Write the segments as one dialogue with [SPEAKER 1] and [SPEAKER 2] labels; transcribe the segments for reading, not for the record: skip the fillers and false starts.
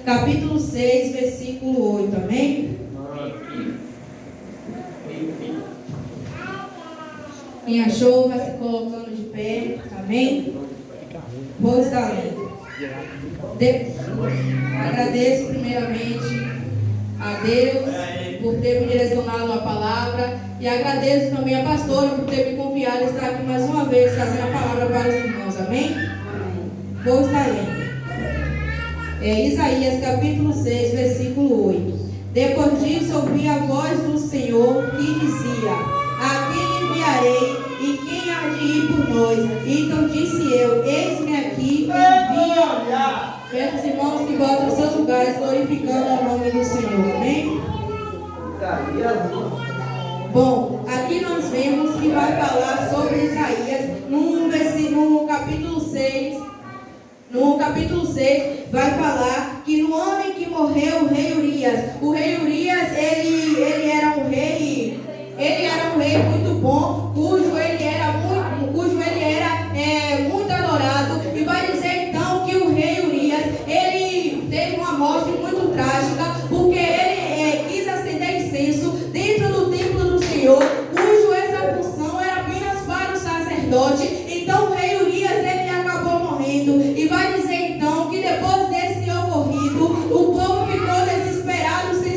[SPEAKER 1] capítulo 6, versículo 8, amém? Quem achou vai se colocando de pé, amém? Vou estar lendo. Agradeço primeiramente a Deus por ter me direcionado a palavra e agradeço também a pastora por ter me confiado a estar aqui mais uma vez trazendo a palavra para os irmãos, amém? Vou estar lendo. Isaías capítulo 6, versículo 8. Depois disso ouvi a voz do Senhor que dizia: a quem enviarei e quem há de ir por nós? Então disse eu: eis-me aqui, envia-me. Peço os irmãos que voltem aos seus lugares glorificando o nome do Senhor, amém? Bom, aqui nós vemos que vai falar sobre Isaías no capítulo 6. No capítulo 6 vai falar que no ano em que morreu o rei Urias, ele era um rei muito bom, cujo ele era muito adorado. E vai dizer então que o rei Urias, ele teve uma morte muito trágica, porque ele quis acender incenso dentro do templo do Senhor, cujo essa função era apenas para o sacerdote. Então o rei Urias, ele acabou morrendo. E vai dizer então que depois desse ocorrido, o povo ficou desesperado, sem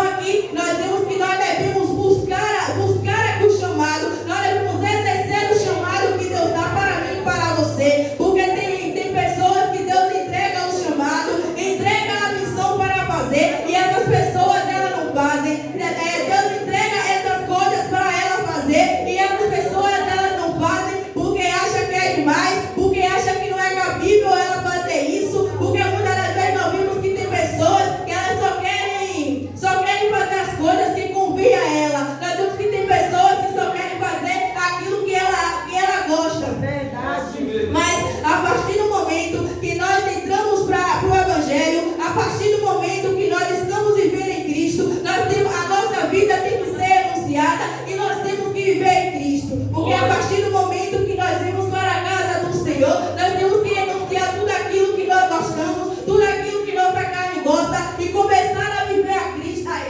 [SPEAKER 1] aqui nós vemos que nós devemos buscar aqui o chamado, nós devemos exercer o chamado que Deus dá para mim e para você, porque tem pessoas que Deus entrega o chamado, entrega a missão para fazer, e essas pessoas elas não fazem. Deus entrega essas coisas para ela fazer, e essas pessoas elas não fazem porque acha que é demais, porque acha que não é cabível ela fazer isso, porque muitas das vezes nós vimos que tem pessoas que elas só querem fazer as coisas que convém a ela. Nós vemos que tem pessoas que só querem fazer aquilo que ela gosta. Verdade. Mas a partir do momento que nós entramos para o Evangelho, a partir do momento que nós estamos vivendo em Cristo, a nossa vida tem que ser anunciada e nós temos que viver em Cristo. Porque a partir do momento que nós vimos para a casa do Senhor, nós temos que renunciar tudo aquilo que nós gostamos, tudo aquilo que nossa carne gosta, e começar a viver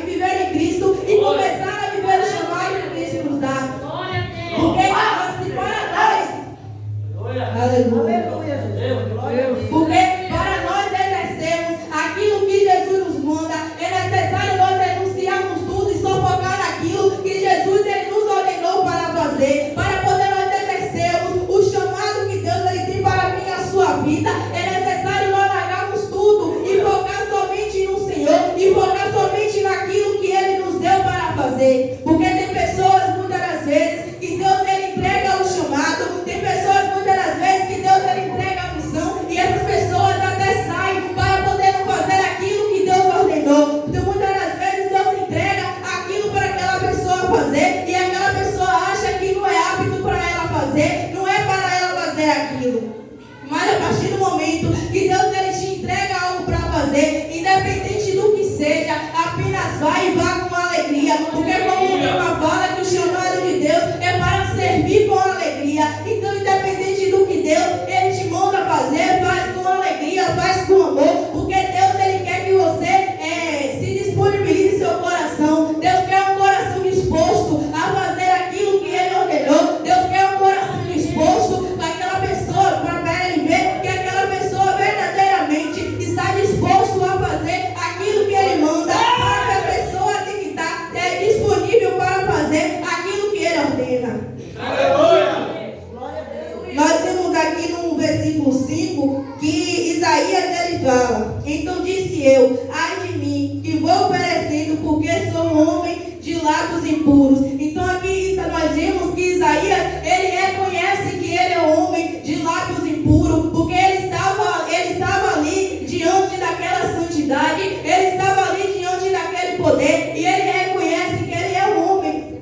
[SPEAKER 1] viver em Cristo, e começar a viver o chamado que Cristo nos dá. Porque porque para nós exercermos aquilo que Jesus nos manda, é necessário nós renunciarmos tudo e só focar naquilo que Jesus ele nos ordenou para fazer, para poder nós exercermos o chamado que Deus ele tem para mim e a sua vida. É necessário nós largarmos tudo e focar somente no Senhor, e focar somente naquilo que Ele nos deu para fazer. Porque tem pessoas muitas das vezes que Deus ele entrega o chamado, tem pessoas muitas das vezes que Deus ele entrega a missão, e essas pessoas até saem para poder não fazer aquilo que Deus ordenou. Então muitas das vezes Deus entrega aquilo para aquela pessoa fazer, e aquela pessoa acha que não é apto para ela fazer, não é para ela fazer aquilo. Mas a partir do momento que Deus ele te entrega algo para fazer, independente do que seja, apenas vai e vá com alegria. Porque como o tema fala que o chamado de Deus é para servir com alegria. Então independente do que Deus ele te manda fazer, faz com alegria, faz com amor. Porque Deus ele quer que você se disponibilize seu coração. Deus quer um coração disposto a fazer aquilo que Ele ordenou. Deus quer um coração disposto para aquela pessoa, para ele ver que aquela pessoa verdadeiramente está disposto a fazer aquilo que Ele manda. Para que a pessoa tem que estar disponível para fazer aquilo que Ele ordena.
[SPEAKER 2] Aleluia!
[SPEAKER 1] Nós vemos aqui no versículo 5 que Isaías ele fala: então disse eu, ai de mim, que vou perecendo, porque sou um homem de lábios impuros. Então aqui nós vemos que Isaías ele reconhece que ele é um homem de lábios impuros, porque ele estava ali diante daquela santidade, ele estava ali diante daquele poder, e ele reconhece que ele é um homem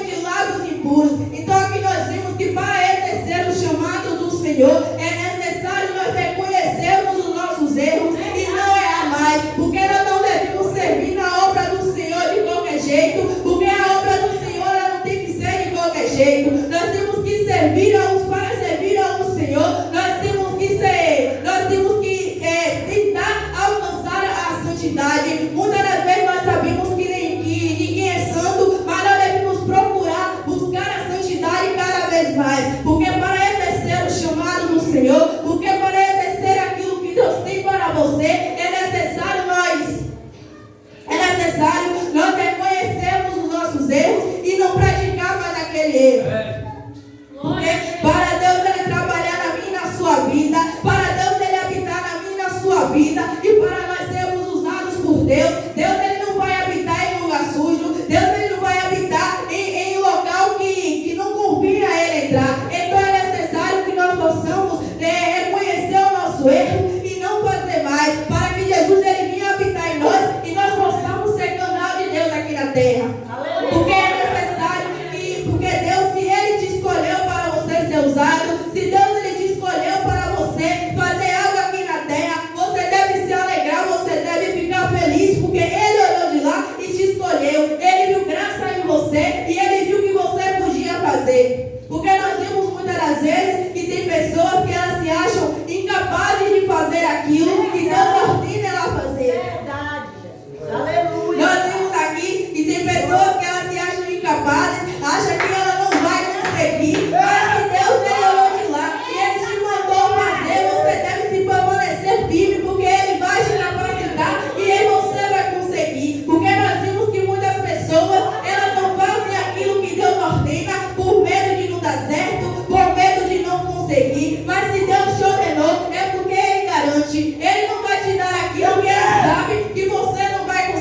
[SPEAKER 1] de lábios impuros. Então aqui nós vemos que para exercer o chamado do Senhor é necessário nós reconhecermos os nossos erros e não errar mais, porque nós não devemos servir na obra do Senhor de qualquer jeito, porque a obra do Senhor ela não tem que ser de qualquer jeito. Nós temos que servir para servir ao Senhor, nós temos que tentar alcançar a santidade. Muitas das vezes nós sabemos que ninguém é santo, mas nós devemos procurar buscar a santidade cada vez mais, porque para exercer o chamado do Senhor, porque para exercer aquilo que Deus tem para você, é necessário nós reconhecermos os nossos erros e não praticar mais aquele erro. Porque para Deus ele trabalhar na minha e na sua vida, para Deus ele habitar na minha e na sua vida, e para nós sermos usados por Deus, Deus ele não vai habitar em lugar sujo, Deus ele não vai habitar em local que não convém a ele entrar. Então é necessário que nós possamos reconhecer o nosso erro e não fazer mais, para que Jesus ele venha habitar em nós e nós possamos ser canal de Deus aqui na terra. Porque é necessário porque Deus, se Ele te escolheu para você ser usado, se Deus ele te escolheu para você fazer algo aqui na terra, você deve se alegrar, você deve ficar feliz, porque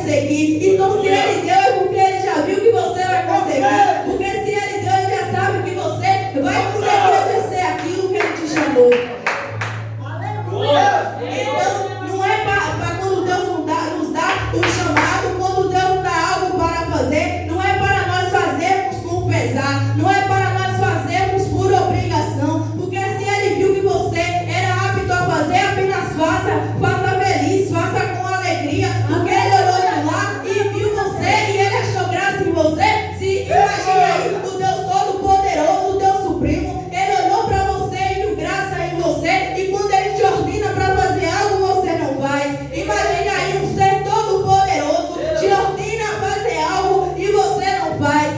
[SPEAKER 1] seguir. Então, se Ele deu, é porque Ele já viu que você vai conseguir. Porque se Ele deu, Ele já sabe que você vai conseguir exercer aquilo que Ele te chamou. Então, não é para quando Deus nos dá um chamado, quando Deus nos dá algo para fazer, não é para nós fazermos com pesar, não é para nós fazermos por obrigação, porque se Ele viu que você era apto a fazer, apenas faça feliz, faça com alegria, porque Ele olhou de lá e viu você e Ele achou graça em você. Se imagina aí o Deus Todo-Poderoso, o Deus Supremo, Ele olhou para você e viu graça em você, e quando Ele te ordena para fazer algo, você não faz. Imagine aí um ser todo-poderoso te ordena a fazer algo e você não faz.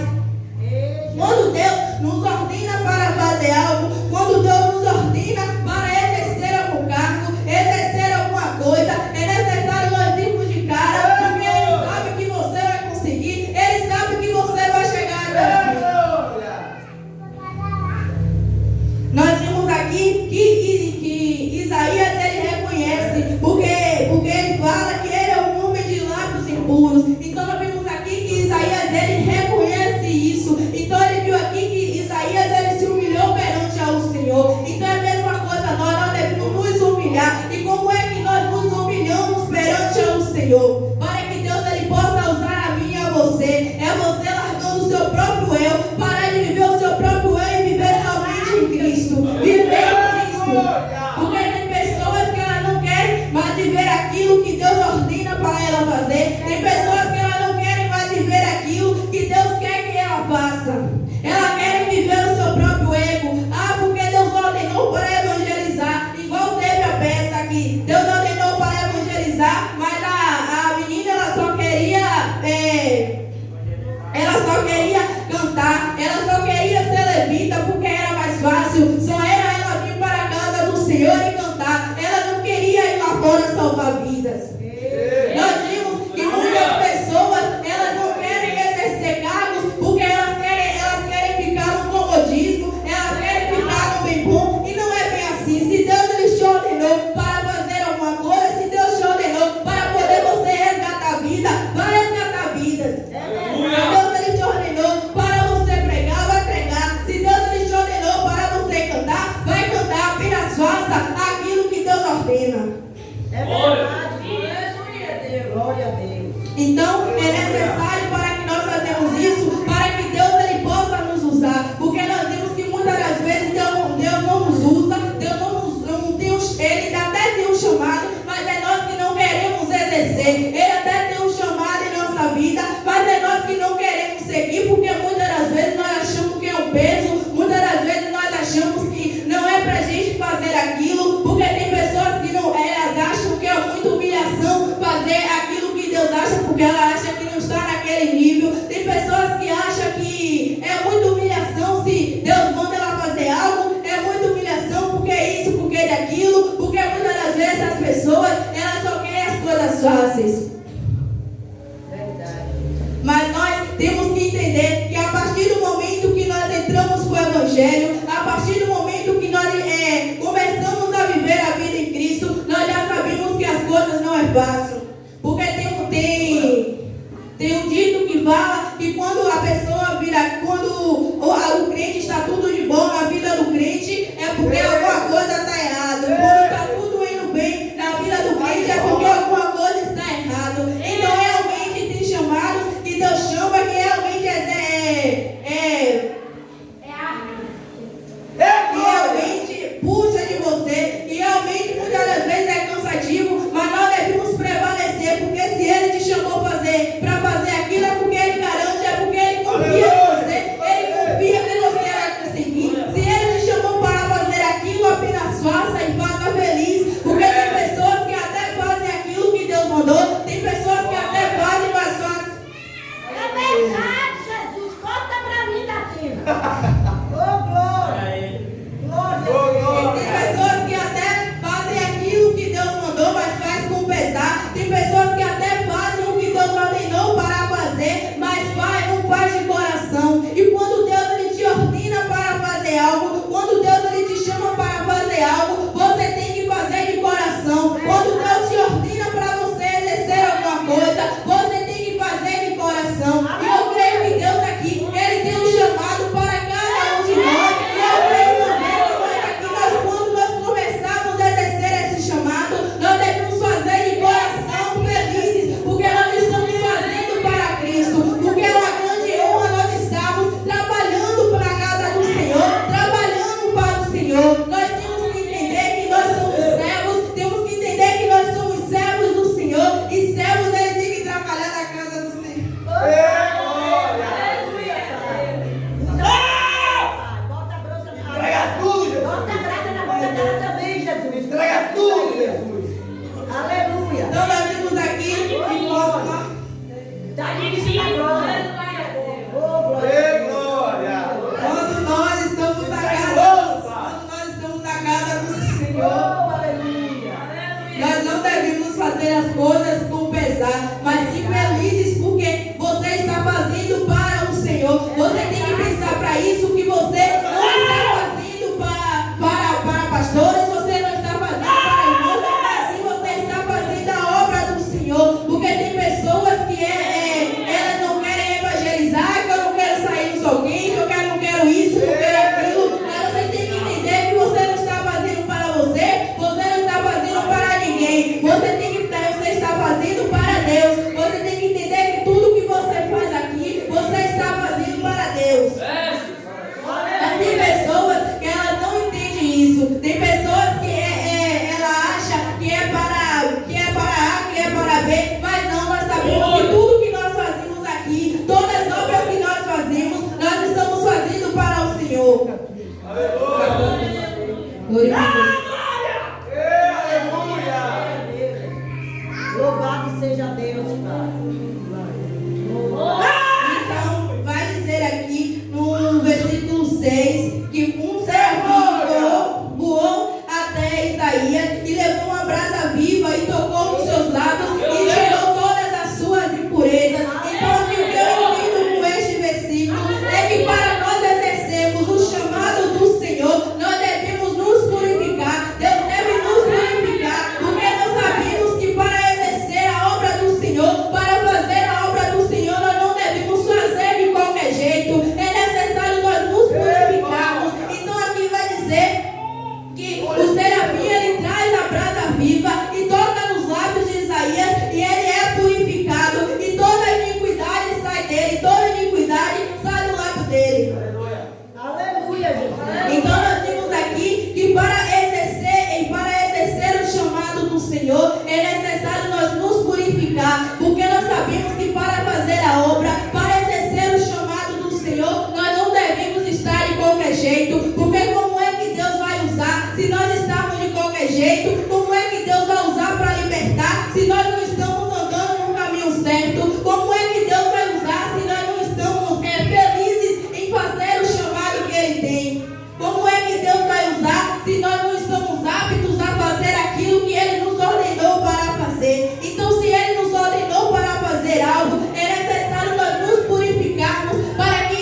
[SPEAKER 1] Quando Deus nos ordena para fazer algo, quando Deus nos ordena para exercer algum cargo, exercer alguma coisa, é necessário nós irmos de cara, porque Ele sabe que você vai conseguir, Ele sabe que você vai chegar até o fim. Nós vimos aqui que Isaías ele reconhece, porque ele fala que ele é um homem de lábios impuros. Então nós vimos aqui que Isaías ele reconhece isso. Então ele viu aqui que Isaías ele se humilhou perante ao Senhor. Então é a mesma coisa, nós devemos nos humilhar. E como é que nós nos humilhamos perante ao Senhor? Para que Deus ele possa usar a mim e a você. É você largando o seu próprio eu, parar de viver o seu próprio eu e viver somente em Cristo. Viver em Cristo. Porque tem pessoas que elas não querem mais viver aquilo que Deus ordena para ela fazer. Tem pessoas que elas não querem mais viver aquilo que Deus quer que ela faça. Elas querem viver o seu próprio ego. Ah, porque Deus ordenou para evangelizar. Igual teve a peça aqui. Deus ordenou para evangelizar, mas a menina ela só queria cantar. Ela só queria ser levita porque era mais fácil. Só era ela vir para a casa do Senhor e cantar. Ela não queria ir lá fora salvar vidas. Nós vimos que muitas pessoas elas não querem exercer cargos porque elas querem ficar no comodismo, elas querem ficar no bem bom, e não é bem assim. Se Deus ele te ordenou para fazer alguma coisa, se Deus te ordenou para poder você resgatar a vida, vai resgatar vidas. Se Deus ele te ordenou para você pregar, vai pregar. Se Deus ele te ordenou para você cantar, vai cantar. Apenas faça aquilo que Deus ordena.
[SPEAKER 2] É verdade. Glória a Deus.
[SPEAKER 1] Então é necessário para que nós façamos isso, para que Deus ele possa nos usar. Porque nós vimos que muitas das vezes Deus não nos usa, Deus não tem Ele até tem um chamado, mas é nós que não queremos exercer. Ele até tem um chamado em nossa vida, mas é nós que não queremos seguir, porque muitas das vezes nós achamos que é um peso, muitas das vezes nós achamos que não é pra gente fazer aquilo, porque tem pessoas que não, elas acham que é muita humilhação fazer aquilo que Deus acha, porque ela acha que não está naquele nível. Tem pessoas que acham que é muita humilhação se Deus manda ela fazer algo, é muita humilhação porque isso, porque daquilo, porque muitas das vezes as pessoas elas só querem as coisas fáceis.
[SPEAKER 2] Verdade.
[SPEAKER 1] Mas nós temos que entender que a partir do momento que nós entramos com o Evangelho, a partir do momento que nós começamos a viver a vida em Cristo, nós já sabemos que as coisas não é fácil. Porque tem um dito que fala que quando a pessoa quando o crente está tudo de bom na vida do crente, é porque alguma coisa está errada. Quando está tudo indo bem na vida do crente, é porque alguma coisa está errada. Então realmente tem chamados que Deus chama que realmente que realmente puxa de você, que realmente muitas das vezes é cansativo, mas nós devemos prevalecer, porque se Ele te chamou para fazer aquilo, é porque Ele garante, é porque Quando nós estamos na casa do Senhor, nós não devemos fazer as coisas com pesar, mas sim felizes, porque você está fazendo para o Senhor. Você tem que pensar para isso que você não está fazendo para pastores, você não está fazendo para irmãos, mas sim você está fazendo a obra do Senhor. Porque tem pessoas que elas não querem evangelizar, que eu não quero sair no sol quente, que eu não quero isso, não quero aquilo. Mas você tem que entender que você não está fazendo para você não está fazendo para ninguém. Você está fazendo para Deus. Você tem que entender que tudo que você faz aqui, você está fazendo para Deus. Mas tem pessoas que elas não entendem isso. Tem pessoas que ela acha que é para A, que é para B, mas não, nós sabemos que tudo que nós fazemos aqui, todas as obras que nós fazemos, nós estamos fazendo para o Senhor. Glória a Deus.
[SPEAKER 2] Louvado seja Deus, Pai.
[SPEAKER 1] Então, vai dizer aqui no versículo 6 que um serafim voou até Isaías e levou uma brasa viva e tocou nos seus lábios e tirou todas as suas impurezas. Então, o que eu entendo com este versículo é que para nós exercermos o chamado do Senhor, nós devemos nos purificar. Deus deve nos purificar, porque nós sabemos que para exercer a obra do Senhor, para fazer a obra do Senhor, nós não devemos fazer de qualquer jeito. É necessário nós nos purificarmos. Então aqui vai dizer que o serafim ele traz a brasa viva e toca nos lábios de Isaías e ele é purificado e toda iniquidade sai dele, toda iniquidade sai do lábio dele.
[SPEAKER 2] Aleluia, Jesus.
[SPEAKER 1] Então nós vimos aqui que para exercer o chamado do Senhor é necessário nós nos purificar, porque nós sabemos que para fazer a obra, para exercer o chamado do Senhor, nós não devemos estar de qualquer jeito, porque como é que Deus vai usar se nós estamos de qualquer jeito? Como é que Deus vai usar para libertar se nós não estamos andando no caminho certo? Como é que Deus vai usar se nós não estamos felizes em fazer o chamado que Ele tem? Como é que Deus vai usar se nós não estamos aptos a fazer aquilo que Ele nos ordenou para fazer? Então, se Ele nos ordenou para fazer algo, é necessário nós nos purificarmos para que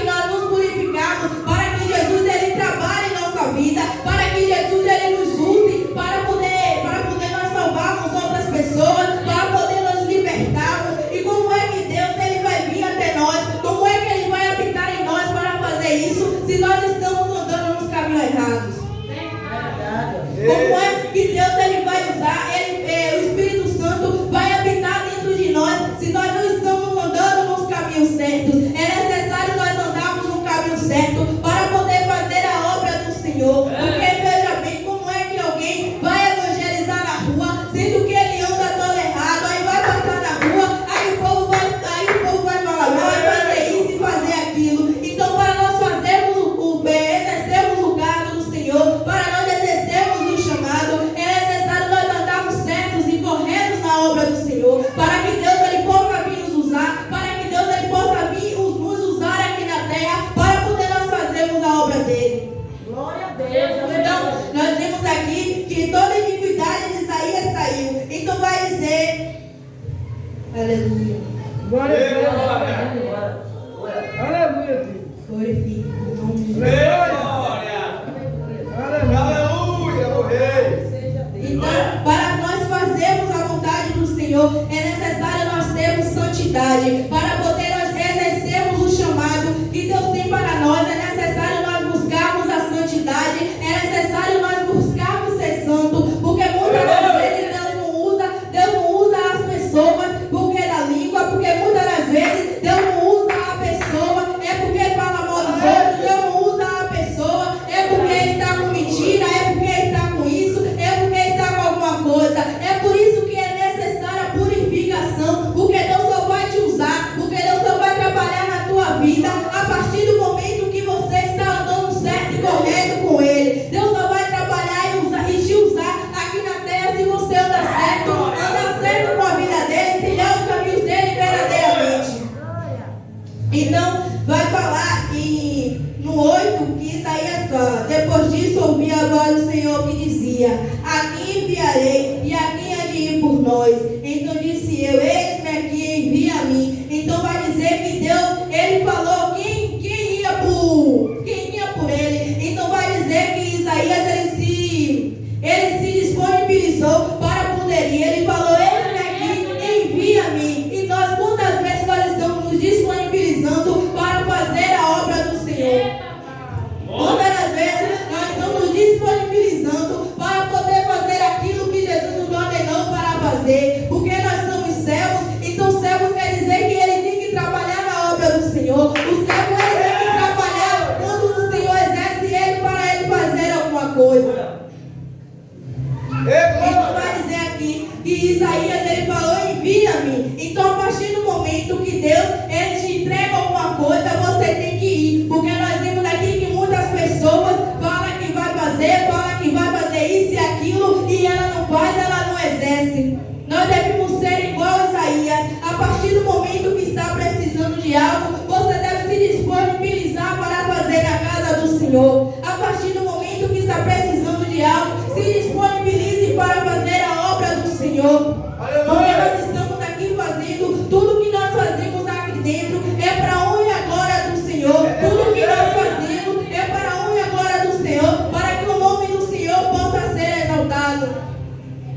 [SPEAKER 1] nós nos purificarmos, para que Jesus ele trabalhe em nossa vida, para que Jesus ele nos use para poder nós salvarmos outras pessoas, para poder nos libertarmos. E como é que Deus ele vai vir até nós? Como é que ele vai habitar em nós para fazer isso se nós estamos andando nos caminhos errados? Como é que Deus ele vai usar? O Espírito Santo vai habitar dentro de nós se nós não estamos andando nos caminhos certos. É necessário nós andarmos no caminho certo para poder fazer a obra do Senhor. Porque veja bem, como é que alguém vai evangelizar na rua, sendo que ele anda todo errado, aí vai passar na rua, aí o povo vai falar, vai fazer isso e fazer aquilo. Então, para nós fazermos exercermos o cargo do Senhor, para nós exercermos o chamado, é necessário nós andarmos certos e corretos na obra do Senhor, para que Deus ele possa vir nos usar, para que Deus ele possa vir nos usar aqui na terra, para poder nós fazermos a obra dele.
[SPEAKER 2] Glória a Deus.
[SPEAKER 1] Então, nós vimos aqui que toda iniquidade de Isaías saiu. Então vai dizer, aleluia.
[SPEAKER 3] Glória a Deus. Aleluia, Deus.
[SPEAKER 1] Glorifique o nome de Jesus.
[SPEAKER 3] Aleluia, o Rei.
[SPEAKER 2] Seja Deus.
[SPEAKER 1] Então, para nós fazermos a vontade do Senhor, é necessário nós termos santidade. Para poder nós exercermos o chamado que Deus tem para nós, é necessário nós buscarmos a santidade, é necessário nós buscarmos ser santo, porque muitas das vezes Deus não usa as pessoas porque da língua, porque muitas das vezes Deus não usa a pessoa, é porque fala mal dos outros, Deus não usa a pessoa, é porque está com mentira, é porque está com isso, é porque está com alguma coisa. É por isso que é necessária a purificação, porque Deus só vai te usar, porque a voz do Senhor que dizia: a quem enviarei e a quem há de ir por nós? Então disse eu: eis-me aqui, envia a mim. Então vai dizer que Deus, ele falou quem ia por ele. Então vai dizer que Isaías ele se disponibilizou para poder ir. Ele falou: eis-me aqui, envia-me. E nós, quantas vezes nós estamos nos disponibilizando para fazer a obra do Senhor? Quantas vezes nós estamos nos disponibilizando para poder fazer aquilo que Jesus nos ordenou para fazer? Porque nós somos servos. Então servos quer dizer que ele tem que trabalhar na obra do Senhor. O servo ele tem que trabalhar quando o Senhor exerce ele para ele fazer alguma coisa. Então vai dizer aqui que Isaías ele falou: envia-me. Então a partir do momento que Deus ele te entrega alguma coisa, você tem que ir. Porque nós vimos aqui que muitas pessoas falam que vai fazer isso e aquilo, e ela não faz, ela não exerce. Nós devemos ser igual a Isaías. A partir do momento que está precisando de algo, você deve se disponibilizar para fazer na casa do Senhor. A partir do momento que está precisando de algo, se disponibilize para fazer a obra do Senhor. Porque nós estamos aqui fazendo tudo que nós fazemos aqui dentro é para a honra e a glória do Senhor. Tudo que nós fazemos é para a honra e a glória do Senhor, para que o nome do Senhor possa ser exaltado.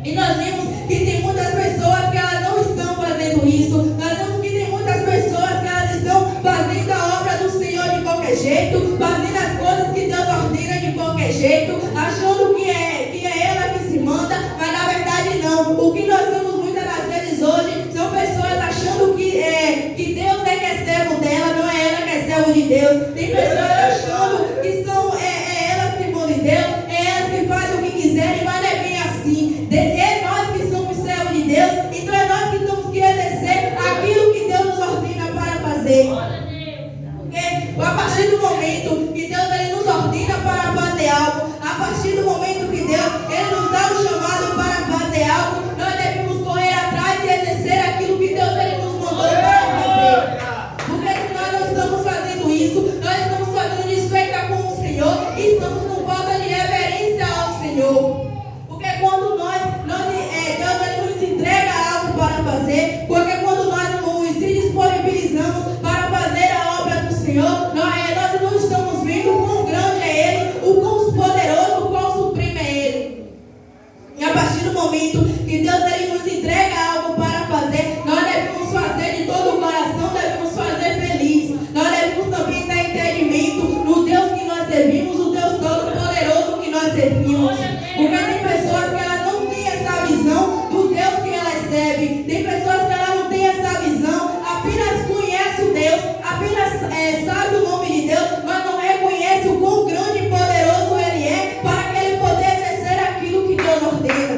[SPEAKER 1] E nós vimos que tem muitas pessoas que elas não estão fazendo isso. Nós vemos que tem muitas pessoas que elas estão fazendo a obra do Senhor de qualquer jeito, fazendo as coisas que Deus ordena de qualquer jeito, achando que é ela que se manda, mas na verdade não. O que nós vemos muitas das vezes hoje são pessoas achando que Deus é que é servo dela, não é ela que é servo de Deus. Tem pessoas achando que são elas que vão de Deus, é elas que fazem o que quiserem, mas não é bem assim. É nós que somos servos de Deus, então é nós que temos que exercer aquilo que Deus nos ordena para fazer. Porque a partir do momento que Deus ele nos ordena para fazer algo, a partir do momento que Deus ele nos dá o chamado para fazer algo, nós devemos correr atrás e exercer aquilo que Deus ele nos mandou para fazer. Porque se nós não estamos fazendo isso, nós estamos fazendo desfeita com o Senhor e estamos com falta de reverência ao Senhor. Porque quando Deus ele nos entrega algo para fazer, porque quando nós nos se disponibilizamos para fazer a obra do Senhor, nós não estamos vendo o quão grande é Ele, o quão poderoso, o quão supremo é Ele. E a partir do momento que Deus ele nos entrega algo para fazer, nós devemos fazer de todo o coração, devemos fazer feliz. Nós devemos também ter entendimento no Deus que nós servimos, o Deus todo-poderoso que nós servimos. Porque tem pessoas que elas não têm essa visão do Deus que elas servem. Tem pessoas que elas não têm essa visão, apenas conhece o Deus, apenas sabe o nome de Deus, mas não reconhece o quão grande e poderoso Ele é para que Ele possa exercer aquilo que Deus ordena.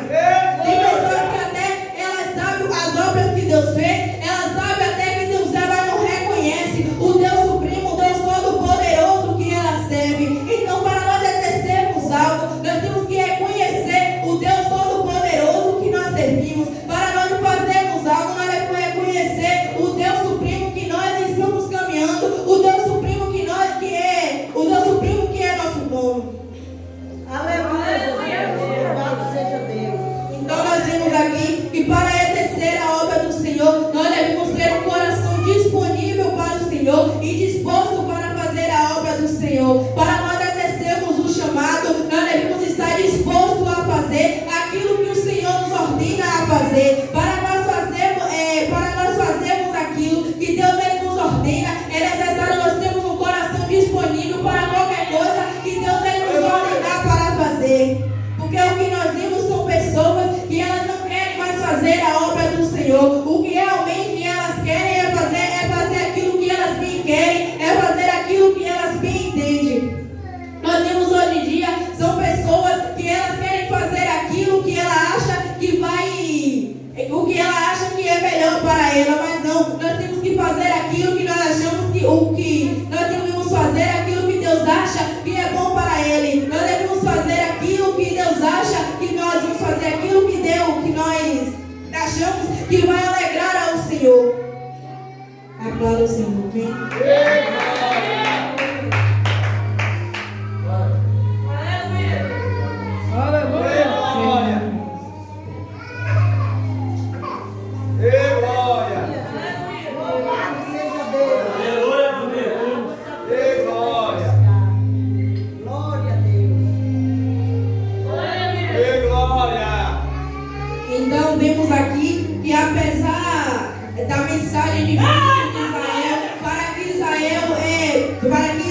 [SPEAKER 1] Tem pessoas que até elas sabem as obras que Deus fez, elas sabem até que Deus é, mas não reconhece o Deus supremo, o Deus todo-poderoso que ela serve. Então, para nós exercermos algo, nós temos que reconhecer o Deus todo-poderoso que nós servimos. Para nós fazermos algo, nós devemos reconhecer o Deus supremo que nós estamos caminhando, o Deus supremo que é nosso dono.
[SPEAKER 2] Aleluia. Louvado seja Deus.
[SPEAKER 1] Então nós vimos aqui que para exercer a obra do Senhor, nós devemos ter um coração disponível para o Senhor e disposto para fazer a obra do Senhor. Para nós exercermos o chamado, nós devemos estar dispostos a fazer aquilo que o Senhor nos ordena a fazer. Para nós fazermos aquilo que Deus ele nos ordena, é necessário nós termos um coração disponível para qualquer coisa que Deus ele nos ordenar para fazer. Porque o que nós vimos são pessoas que elas não querem mais fazer a obra do Senhor. O que realmente elas querem é fazer aquilo que elas bem querem, é fazer aquilo que elas bem entendem. Nós vemos hoje em dia, são pessoas que elas querem fazer aquilo que ela acha que o que ela acha que é melhor para ela, mas não, nós temos que fazer aquilo que nós achamos que nós devemos fazer aquilo que Deus acha que é bom para Ele. Nós devemos fazer aquilo que Deus acha que nós vamos fazer, aquilo que nós achamos que vai alegrar ao Senhor. Aplauda o Senhor, vem. nós vemos aqui que apesar da mensagem difícil de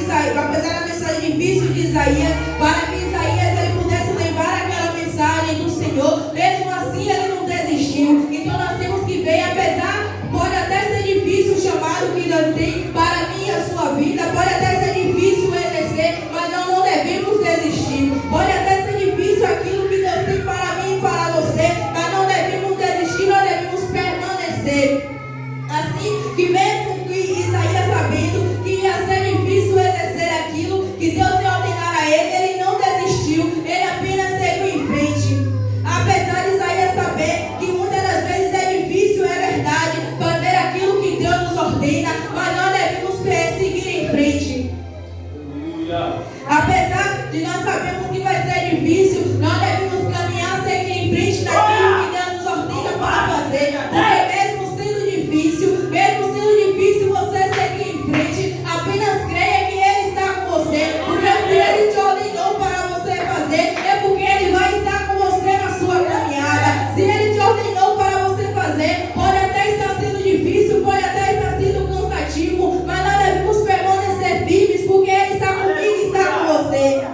[SPEAKER 1] Israel, apesar da mensagem difícil de Isaías, para que Isaías ele pudesse levar aquela mensagem do Senhor, mesmo assim ele não desistiu. Então nós temos que ver, apesar, pode até ser difícil o chamado que Deus tem para mim e a sua vida, pode até ser difícil exercer, mas nós não devemos desistir. Pode até ser difícil aquilo que Deus tem para mim e para você, mas não devemos desistir, nós devemos permanecer. Assim que mesmo que Isaías sabendo que ia ser difícil exercer aquilo que Deus ia ordenar a ele, ele não desistiu, ele apenas seguiu em frente. Apesar de Isaías saber que muitas das vezes é difícil, é verdade, fazer aquilo que Deus nos ordena, mas nós devemos seguir em frente. Apesar de nós sabermos que vai ser difícil, nós devemos caminhar, seguir em frente naquilo que Deus nos ordena para fazer. Porque mesmo sendo difícil você seguir em frente, apenas creia que Ele está com você. Porque se Ele te ordenou para você fazer, é porque Ele vai estar com você na sua caminhada. Se Ele te ordenou para você fazer, pode até estar sendo difícil, pode até estar sendo cansativo, mas nós devemos permanecer firmes, porque Ele está comigo e está com você.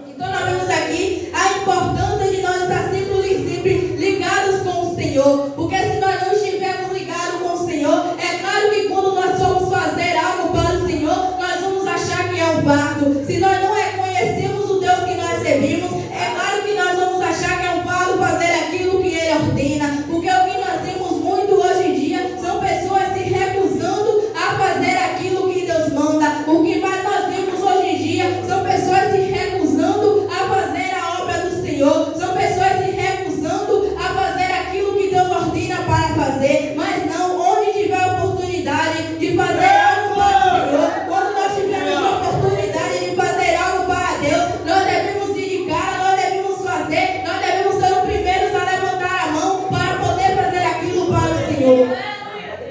[SPEAKER 1] Então nós vemos aqui a importância de nós estar sempre ligados com o Senhor. Porque se nós não estivermos ligados com o Senhor, é claro que quando nós formos fazer algo para o Senhor, nós vamos achar que é um fardo. Se nós não reconhecemos o Deus que nós servimos, é claro que nós vamos achar que é um fardo fazer aquilo que Ele ordena. Porque o que nós temos muito hoje em dia são pessoas se recusando a fazer aquilo que Deus manda. O que mais nós vemos hoje em dia são pessoas se recusando a fazer a obra do Senhor. São pessoas se recusando a fazer aquilo que Deus ordena para fazer. Mas não, onde tiver oportunidade de fazer algo para o Senhor, quando nós tivermos a oportunidade de fazer algo para Deus, nós devemos dedicar, nós devemos fazer, nós devemos ser os primeiros a levantar a mão para poder fazer aquilo para o Senhor.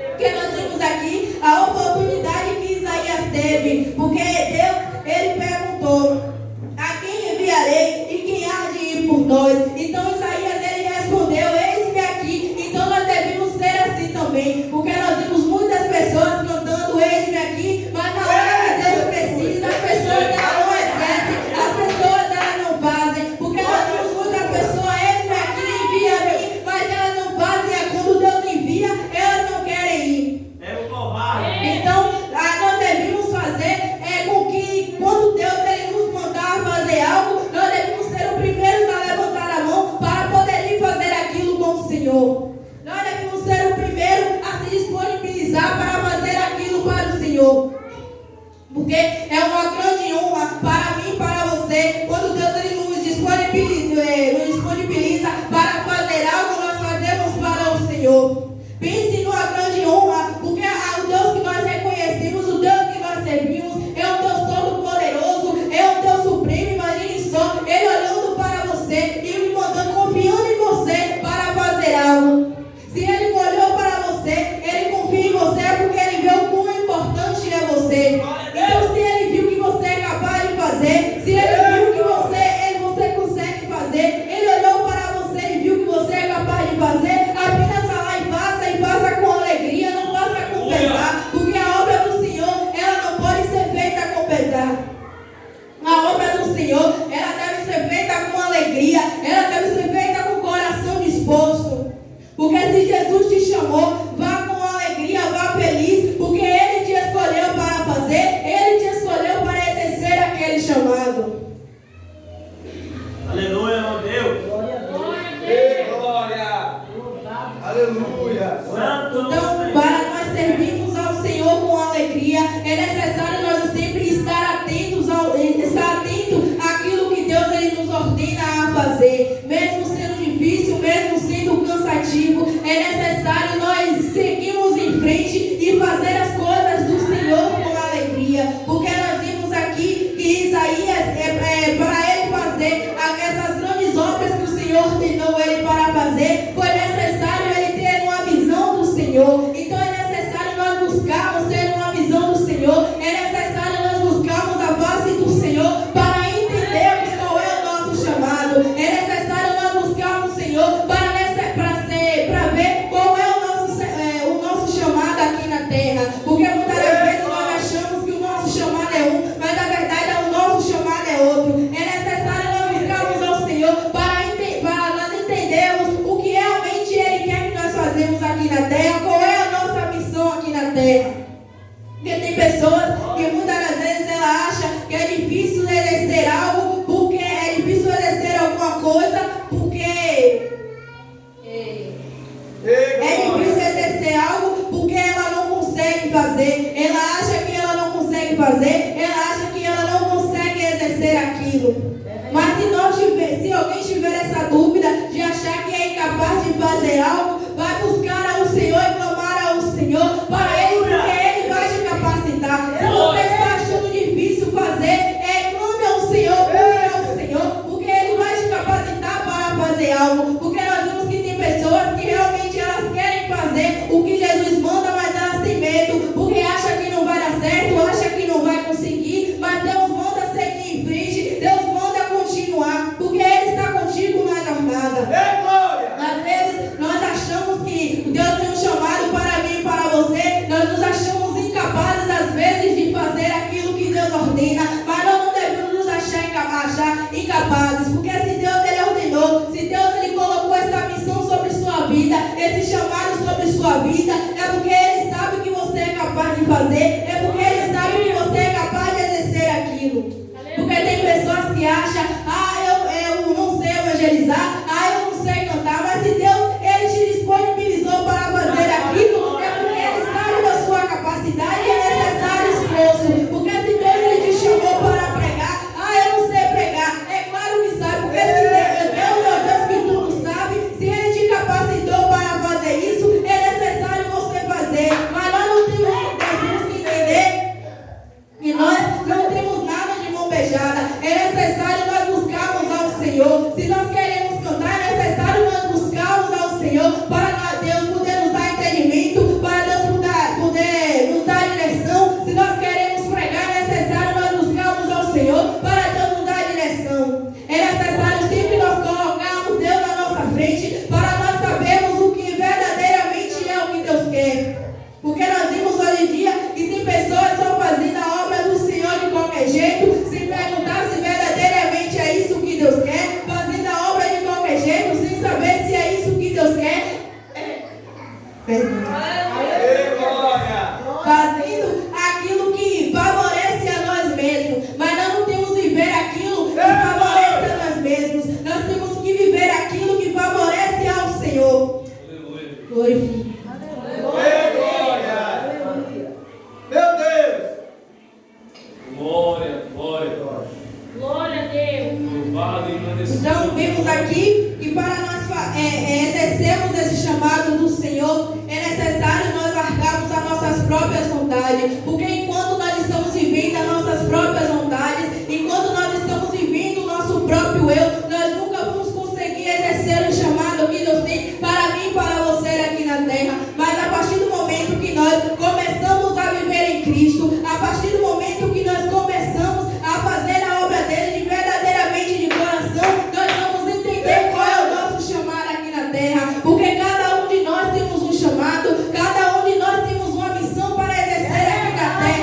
[SPEAKER 1] Porque nós temos aqui a oportunidade que Isaías teve, porque Deus, Ele perguntou: a quem enviarei e quem há de ir por nós? Então Isaías, ele respondeu: eis-me aqui. Então nós devemos ser assim também, porque nós vimos muitas pessoas cantando eis-me aqui, mas na hora que Deus precisa, as pessoas elas não exercem, as pessoas elas não fazem, porque nós vimos muita pessoa: eis-me aqui, envia-me, mas elas não fazem, e quando Deus envia, elas não querem ir. Então nós devemos fazer com que quando Deus ele nos mandar fazer algo, nós devemos ser os primeiros a levantar a mão para poder ir fazer aquilo com o Senhor. Nós devemos ser o primeiro a se disponibilizar para fazer aquilo para o Senhor. Porque é uma grande honra para mim e para você, quando Deus ele nos disponibiliza para fazer algo, nós fazemos para o Senhor. Pense numa grande honra, porque o Deus que nós reconhecemos, o Deus que nós servimos, é um Deus todo-poderoso, é um Deus supremo. Imagine só, Ele olhando para você e me mandando, confiando em você para fazer algo. Se Ele olhou para você, Ele confia em você, porque Ele vê o quão importante é você. Então se Ele viu que você é capaz de fazer, se Ele viu que você consegue fazer, Ele olhou para você e viu que você é capaz de fazer, apenas falar e faça com alegria, não faça com pesar, porque a obra do Senhor, ela não pode ser feita com pesar. A obra do Senhor, ela deve ser feita com alegria, ela deve ser feita com o coração disposto. Porque se Jesus te chamou, vá com alegria, vá feliz, porque Ele te escolheu para fazer, Ele te escolheu para exercer aquele chamado.
[SPEAKER 3] Aleluia, meu Deus.
[SPEAKER 2] Glória a Deus.
[SPEAKER 3] Glória. Aleluia.
[SPEAKER 1] Então, para nós servirmos ao Senhor com alegria, é necessário nós sempre estar atentos àquilo que Deus ele nos ordena a fazer. Mesmo sendo difícil, mesmo sendo cansativo, é necessário nós seguirmos em frente e fazer as coisas do Senhor com alegria. Porque nós vimos aqui que Isaías, para ele fazer essas grandes obras que o Senhor ordenou ele para fazer, foi necessário ele ter uma consegue fazer, ela acha que ela não consegue fazer, ela acha que ela não consegue exercer aquilo. Mas se alguém tiver essa dúvida de achar que é incapaz de fazer algo, vai buscar ao Senhor e clamar ao Senhor para Ele, porque Ele vai te capacitar. Se você está achando difícil fazer, clame ao Senhor, busque ao Senhor, porque Ele vai te capacitar para fazer algo. Porque nós vemos que tem pessoas que realmente elas querem fazer o que Jesus manda, mas elas têm medo, porque acham que não vai dar certo, acham que não vai conseguir, mas Deus manda seguir em frente, Deus manda continuar, porque Ele está contigo na jornada. Às vezes nós achamos que Deus tem um chamado para mim e para você, nós nos achamos incapazes às vezes de fazer aquilo que Deus ordena, mas nós não devemos nos achar incapazes, porque se Deus Ele ordenou, se Deus Ele colocou essa missão sobre sua vida, esse chamado sobre sua vida, é porque Ele sabe que você é capaz de fazer, é porque Ele sabe que você é capaz de exercer aquilo. Porque tem pessoas que acham, eu não sei evangelizar, eu não sei cantar, mas se Deus Ele te disponibilizou para fazer aquilo, é porque Ele sabe da sua capacidade e é necessário esforço. Porque se Deus Ele te chamou para pregar, eu não sei pregar, é claro que sabe, porque se Deus é o Deus que tudo sabe, se Ele te capacitou para fazer isso, é necessário você fazer. Mas nós não temos que entender que nós não temos nada de mão beijada. É necessário nós buscarmos ao Senhor. Se nós queremos cantar, é necessário nós buscarmos ao Senhor para Deus poder nos dar entendimento, para Deus poder nos dar direção. Se nós queremos pregar, é necessário nós buscarmos ao Senhor para Deus nos dar direção. É necessário sempre nós colocarmos Deus na nossa frente para nós sabermos o que verdadeiramente é o que Deus quer. Porque nós vimos hoje em dia que tem pessoas só fazendo a obra do Senhor de qualquer jeito, sem perguntar se verdadeiramente é isso que Deus quer, fazendo a obra de qualquer jeito, sem saber se é isso que Deus quer. Fazendo aquilo que favorece a nós mesmos, mas nós não temos que viver aquilo que favorece a nós mesmos, nós temos que viver aquilo que favorece ao Senhor. Glorifique.
[SPEAKER 3] Meu Deus!
[SPEAKER 4] Glória, glória.
[SPEAKER 5] Glória a Deus.
[SPEAKER 4] Louvado e engrandecido.
[SPEAKER 1] Então vimos aqui que para nós exercermos esse chamado do Senhor, é necessário nós largarmos as nossas próprias vontades. Porque enquanto nós estamos vivendo as nossas próprias vontades, enquanto nós estamos vivendo o nosso próprio eu, nós nunca vamos conseguir exercer o chamado que Deus tem para mim e para você aqui na terra. Mas a partir do momento que nós começamos a viver em Cristo, a partir do momento que nós começamos a fazer a obra dele verdadeiramente de coração, nós vamos entender qual é o nosso chamado aqui na terra. Porque cada um de nós temos um chamado, cada um de nós temos uma missão para exercer aqui na terra.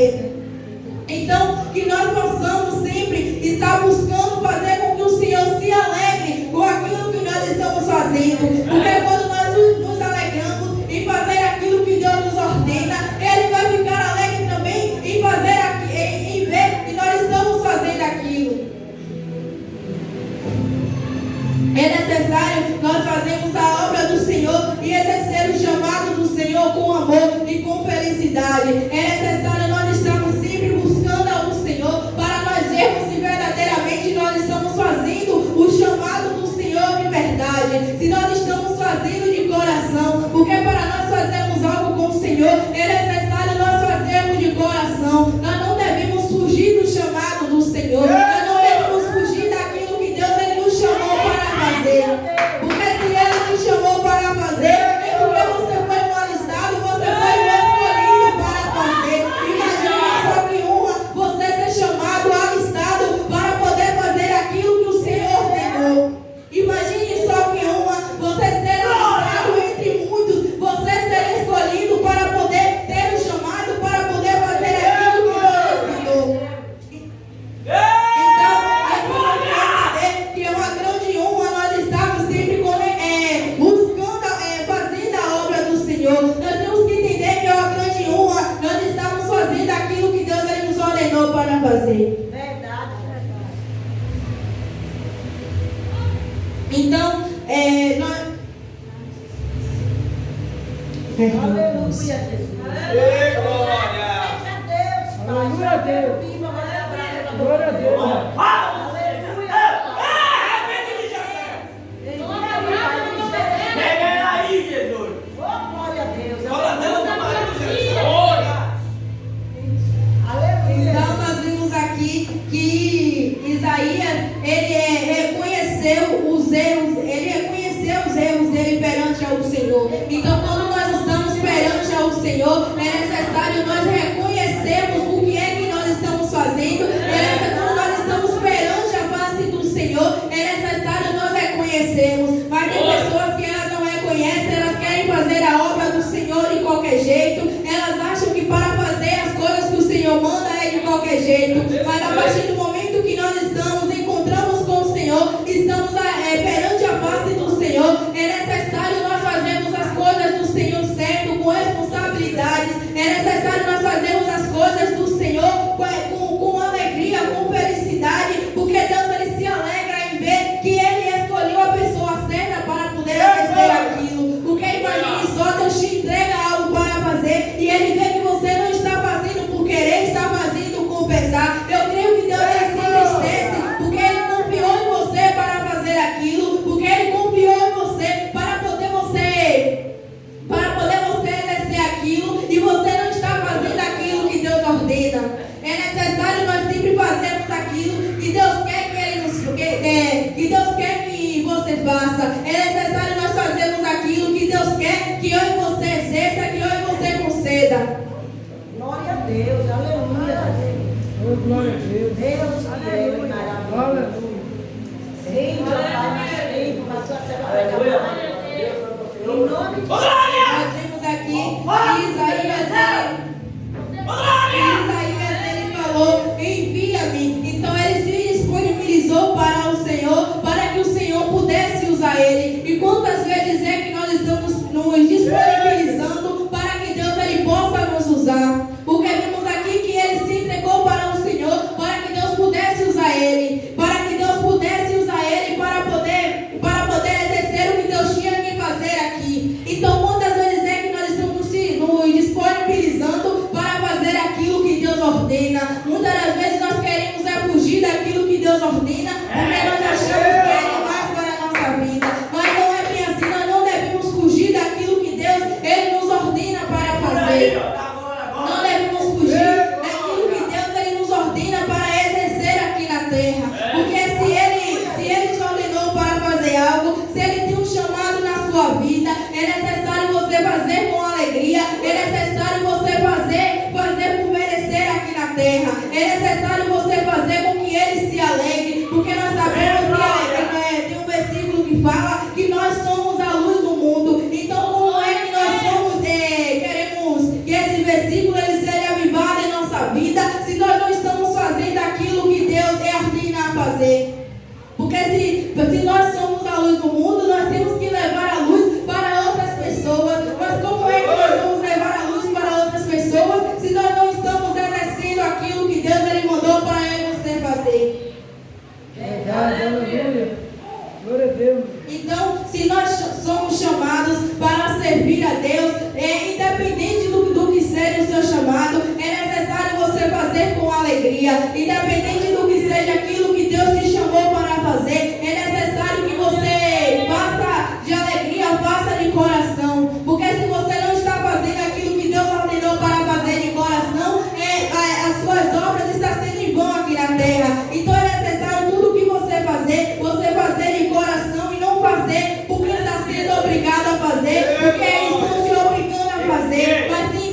[SPEAKER 1] fazer. Então, que nós possamos sempre estar buscando fazer com que o Senhor se alegre com aquilo que nós estamos fazendo. Porque quando nós nos alegramos em fazer aquilo que Deus nos ordena, Ele vai ficar alegre também em fazer em ver que nós estamos fazendo aquilo. É necessário nós fazermos a obra do Senhor e exercer o chamado do Senhor com amor e com felicidade. É necessário nós estarmos sempre buscando ao Senhor para nós vermos se verdadeiramente nós estamos fazendo o chamado do Senhor de verdade. Se nós estamos fazendo de coração, porque para nós fazermos algo com o Senhor é necessário nós fazermos de coração. Nós não devemos fugir do chamado do Senhor. Nós não devemos fugir daquilo que Deus Ele nos chamou para fazer. Porque se Ele nos chamou para fazer, é porque você foi um alistado, você foi um escolhido para fazer. Imagine só que você ser chamado, alistado para poder fazer aquilo que o Senhor ordenou. Imagine só que você ser alistado entre muitos, você ser escolhido para poder ter o chamado, para poder fazer aquilo que Deus ordenou. Então, nós vamos entender que é uma grande honra nós estarmos sempre buscando, fazendo a obra do Senhor. Nós temos que entender que é uma grande honra nós estamos fazendo aquilo que Deus Ele nos ordenou para fazer.
[SPEAKER 2] Verdade, verdade.
[SPEAKER 1] Então, nós...
[SPEAKER 2] Aleluia, Jesus.
[SPEAKER 3] Ei, glória!
[SPEAKER 2] Glória a Deus, Pai.
[SPEAKER 3] Glória a Deus. Pega aí, Jesus.
[SPEAKER 2] Glória a Deus.
[SPEAKER 3] Glória a Deus, Jesus.
[SPEAKER 2] Aleluia.
[SPEAKER 1] Então nós vimos aqui que Isaías, ele reconheceu os erros dele perante ao Senhor. Então quando nós estamos perante ao Senhor, é necessário nós reconhecermos o que é que nós estamos fazendo. Quando nós estamos perante a face do Senhor, é necessário nós reconhecermos. Mas tem pessoas que elas não reconhecem, elas querem fazer a obra do Senhor de qualquer jeito. Elas acham que para fazer as coisas que o Senhor manda é de qualquer jeito. Mas a partir do momento que nós encontramos com o Senhor, estamos perante a face do Senhor, é necessário nós fazermos as coisas do Senhor certo, com responsabilidades. É necessário nós fazermos as coisas do Senhor com alegria, com felicidade, porque Deus Ele se alegra em ver que Ele escolheu a pessoa certa para poder exercer aquilo. Porque imagine só, Deus te entrega algo para fazer e Ele vê que você não está fazendo por querer, está fazendo com pesar. Eu creio que Deus Ele se entristece, porque Ele confiou em você para fazer aquilo, porque Ele confiou em você para poder você exercer aquilo e você não está fazendo aquilo que Deus ordena. É necessário nós sempre fazermos aquilo que Deus quer que Deus quer que você faça. É necessário nós fazermos aquilo que Deus quer que eu e você exerça, que eu e você conceda.
[SPEAKER 2] Glória a Deus. Aleluia.
[SPEAKER 3] Glória a Deus.
[SPEAKER 2] Deus, aleluia.
[SPEAKER 3] Aleluia.
[SPEAKER 2] Sim, meu Pai, mas sim, com a sua serva. Em nome de
[SPEAKER 1] Nós vimos aqui que Isaías ele falou: envia-me. Então ele se disponibilizou para o Senhor, para que o Senhor pudesse usar ele. E quantas vezes é que nós estamos nos disponibilizando para que Deus Ele possa nos usar? Porque vimos aqui que ele se entregou para o Senhor, para que Deus pudesse usar ele, para que Deus pudesse usar ele para poder exercer o que Deus tinha que fazer aqui. Então quantas vezes é que nós estamos nos disponibilizando para fazer aquilo que Deus ordena? Muitas das vezes nós queremos fugir daquilo que Deus ordena, porque nós achamos que é demais para a nossa vida. Mas não é bem assim, nós não devemos fugir daquilo que Deus Ele nos ordena para fazer. Não devemos fugir daquilo que Deus Ele nos ordena para exercer aqui na terra. Porque se Ele te ordenou para fazer algo, se Ele tem um chamado na sua vida, é necessário você fazer com alegria, é necessário você fazer por merecer aqui na terra. É necessário você fazer com que Ele se alegre, porque nós sabemos que tem um versículo que fala que nós somos a luz do mundo. Então como é que nós somos, queremos que esse versículo ele seja avivado em nossa vida? alegria. Independente do que seja aquilo que Deus te chamou para fazer, é necessário que você faça de alegria, faça de coração. Porque se você não está fazendo aquilo que Deus ordenou para fazer de coração, as suas obras estão sendo em vão aqui na terra. Então é necessário tudo que você fazer de coração e não fazer porque está sendo obrigado a fazer, porque estão te obrigando a fazer, mas sim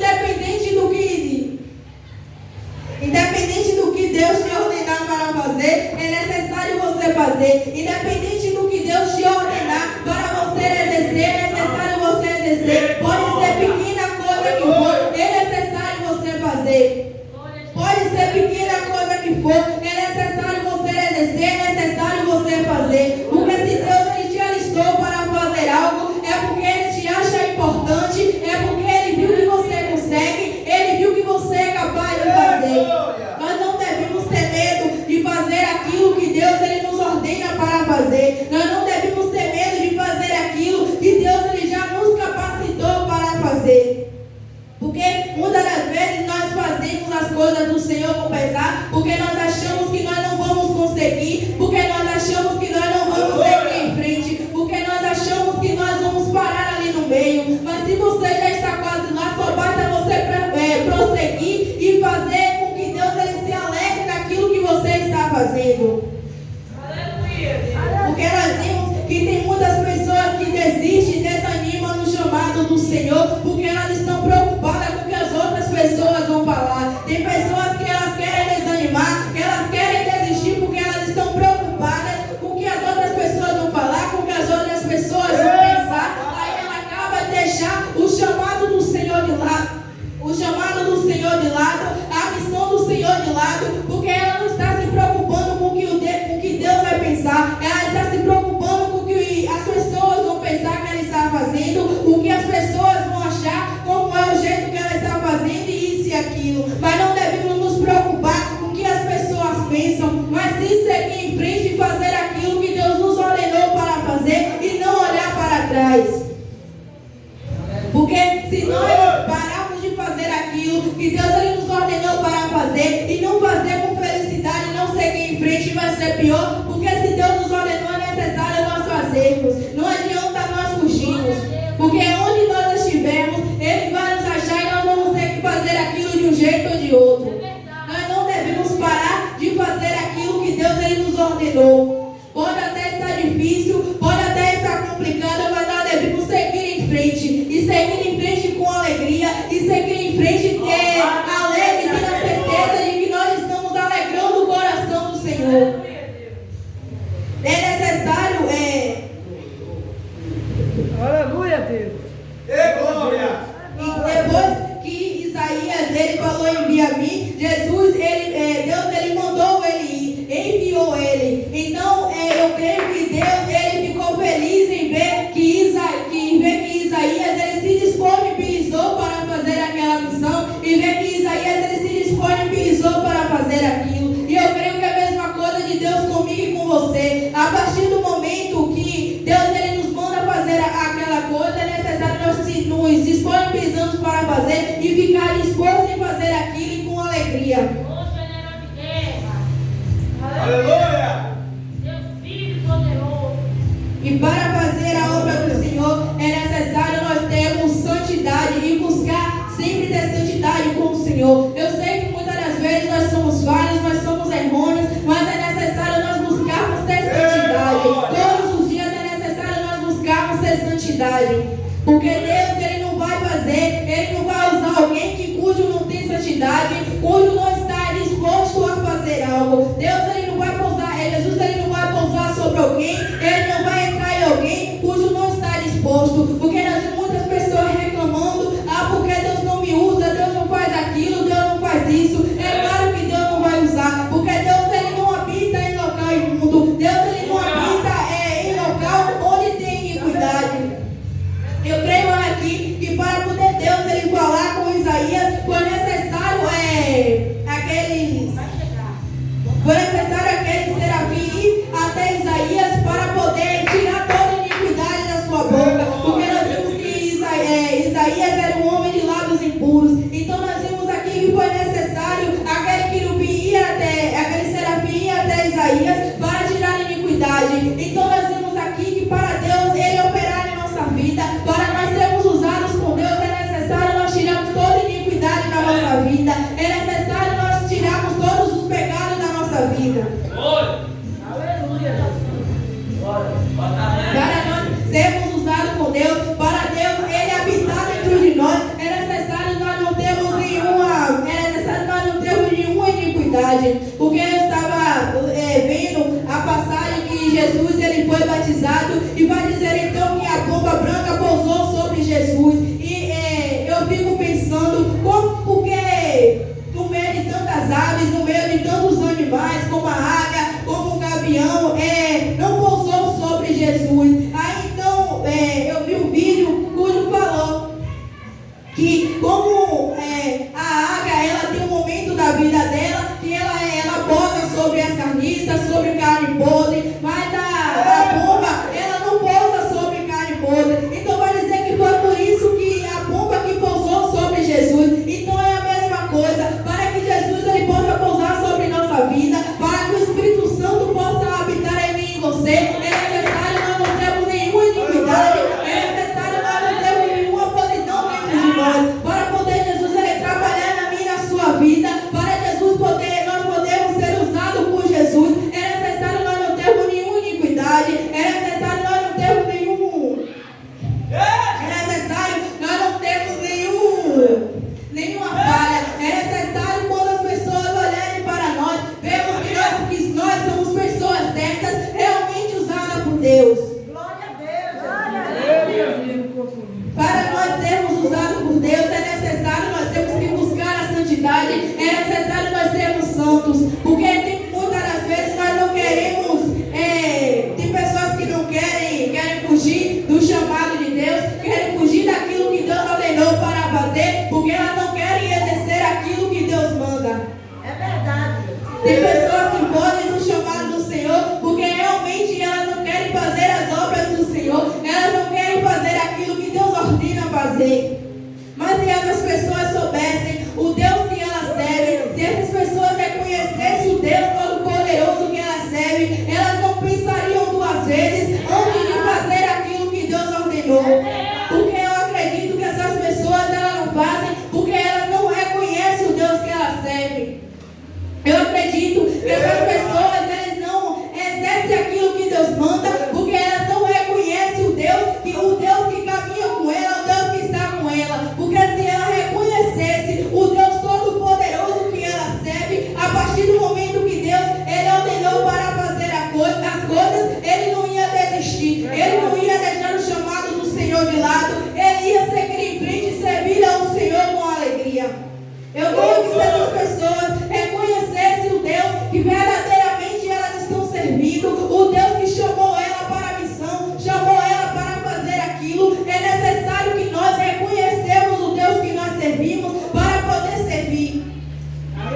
[SPEAKER 1] independente do que Deus te ordenar para fazer, é necessário você fazer. Independente do que Deus te ordenar para você exercer, é necessário você exercer. Pode ser pequena coisa que for, é necessário você fazer. Pode ser pequena coisa que for, é necessário você exercer, é necessário você fazer. Porque se Deus ele te alistou para fazer algo, é porque Ele te acha importante, é porque Ele viu que você consegue, Ele viu que você é capaz de fazer. Nós não devemos ter medo de fazer aquilo que Deus ele nos ordena para fazer. Nós não devemos ter medo de fazer aquilo que Deus ele já nos capacitou para fazer. Porque muitas das vezes nós fazemos as coisas do Senhor com pesar, porque nós achamos que nós não vamos conseguir, porque nós achamos que nós não vamos seguir em frente, porque nós achamos que nós vamos parar ali no meio. Mas se você já está quase lá, só basta você prosseguir e fazer com que Deus ele se alegre naquilo que você está fazendo. Porque nós vimos que tem muitas pessoas que desistem, desanimam no chamado do Senhor, porque elas estão preocupadas com o que as outras pessoas vão falar. Tem pessoas que elas querem desanimar, que elas querem desistir porque elas estão preocupadas com o que as outras pessoas vão falar, com o que as outras pessoas vão pensar. Aí ela acaba de deixar o chamado do Senhor de lado. O chamado do Senhor de lado, a missão do Senhor de lado, porque ela não está se preocupando com o que Deus vai pensar, ela está se preocupando com o que as pessoas vão pensar que ela está fazendo, o que as pessoas vão achar, como é o jeito que ela está fazendo e isso e aquilo. Mas não devemos nos preocupar com o que as pessoas pensam, mas sim seguir em frente e fazer aquilo que Deus nos ordenou para fazer e não olhar para trás. Porque se nós pararmos de fazer aquilo que Deus ele nos ordenou para fazer e não fazer com felicidade, não seguir em frente, vai ser pior. Porque se Deus nos ordenou, é necessário nós fazermos. Não adianta nós fugirmos. Porque onde nós estivermos, Ele vai nos achar e nós vamos ter que fazer aquilo de um jeito ou de outro. Nós não devemos parar de fazer aquilo que Deus ele nos ordenou. Pode até estar difícil, pode até estar complicado, mas nós devemos seguir em frente. E seguir em frente com alegria. E seguir em frente alegre, tendo a certeza de que nós estamos alegrando o coração do Senhor. É necessário,
[SPEAKER 3] Aleluia, Deus.
[SPEAKER 4] Glória.
[SPEAKER 1] E depois que Isaías ele falou envia a mim, Jesus, Deus ele mandou ele ir, enviou ele. Então eu creio que Deus ele ficou feliz em ver que Isaías ele se disponibilizou para fazer aquela missão e ver que Isaías ele se disponibilizou para fazer aquilo. E eu creio que é a mesma coisa de Deus comigo e com você. A partir do momento que Deus ele nos manda fazer aquela coisa, é necessário nós nos disponibilizarmos para fazer e ficar disposto em fazer aquilo e com alegria.
[SPEAKER 4] Aleluia.
[SPEAKER 5] Deus Filho poderoso.
[SPEAKER 1] E para fazer a obra do Senhor é necessário nós termos santidade e buscar sempre ter santidade com o Senhor. Eu sei que muitas das vezes nós somos falhos, nós somos errôneos, mas é necessário nós buscarmos ter santidade. Todos os dias é necessário nós buscarmos ter santidade. Porque Deus ele não vai fazer, Ele não vai usar alguém cujo não tem santidade, cujo não está disposto a fazer algo. Deus ele não vai pousar, Jesus ele não vai pousar sobre alguém, Ele não vai entrar em alguém cujo não está disposto. Porque nós temos muitas pessoas reclamando, porque Deus não me usa, Deus não faz aquilo, Deus não faz isso. É claro que Deus não vai usar, porque Deus ele não habita em local imundo, Deus ele não habita em local onde tem iniquidade. Eu creio aqui que para poder Deus ele falar com Isaías foi necessário vida.
[SPEAKER 2] Aleluia, Jesus.
[SPEAKER 1] Para nós sermos usados por Deus, para Deus Ele habitar dentro de nós, é necessário nós não termos nenhuma iniquidade. Porque eu estava vendo a passagem que Jesus ele foi batizado e vai dizer então que a pomba branca pousou sobre Jesus. E eu fico pensando, porque no meio de tantas aves, no meio de tantos animais, como a águia, como o gavião, não pousou sobre Jesus. Aí então eu vi um vídeo cujo falou que como a águia ela tem um momento da vida dela que ela pousa sobre as carniças, sobre carne podre, mas a pomba ela não pousa sobre carne podre. Então vai dizer que foi por isso que a pomba que pousou sobre Jesus. Então é a mesma coisa, para que Jesus ele possa pousar sobre nossa vida, para que o Espírito Santo possa habitar em mim e em você. É necessário nós não termos nenhuma iniquidade, é necessário nós não termos nenhuma podridão dentro de nós, para poder Jesus ele trabalhar na minha e na sua vida, para Jesus nós podemos ser usados por Jesus. É necessário nós não termos nenhuma iniquidade, é necessário nós não termos nenhuma falha. É necessário quando as pessoas olharem para nós, vemos que nós somos pessoas certas, realmente usadas por Deus.
[SPEAKER 2] Glória a Deus.
[SPEAKER 1] Para nós sermos usados por Deus, é necessário nós temos que buscar a santidade, é necessário nós sermos santos, porque tem muitas das vezes nós não queremos, tem pessoas que não querem fugir do chamado de Deus, querem fugir daquilo que Deus ordenou para fazer, porque elas não querem exercer aquilo que Deus manda.
[SPEAKER 2] É verdade.
[SPEAKER 1] Tem pessoas que fogem do chamado do Senhor, porque realmente elas não querem fazer as obras do Senhor, elas não querem fazer aquilo que Deus ordena fazer. Mas se essas pessoas soubessem o Deus que elas servem, se essas pessoas reconhecessem o Deus Todo-Poderoso que elas servem, elas não pensariam duas vezes antes de fazer aquilo que Deus ordenou. Porque eu acredito que essas pessoas elas não fazem porque elas não reconhecem o Deus que elas servem. Eu acredito que essas pessoas elas não exercem aquilo que Deus manda porque elas não reconhecem o Deus que caminha com ela, o Deus que está com ela. Porque se ela reconhecesse o Deus Todo-Poderoso que ela serve, a partir do momento que Deus ele ordenou para fazer as coisas, ele não ia desistir, ele não ia deixar o chamado do Senhor de lado, ele ia seguir em frente e servir ao Senhor com alegria. Eu creio que se essas pessoas reconhecessem o Deus que verdadeiramente elas estão servindo, o Deus que chamou ela para a missão, chamou ela para fazer aquilo, é necessário que nós reconhecemos o Deus que nós servimos para poder servir.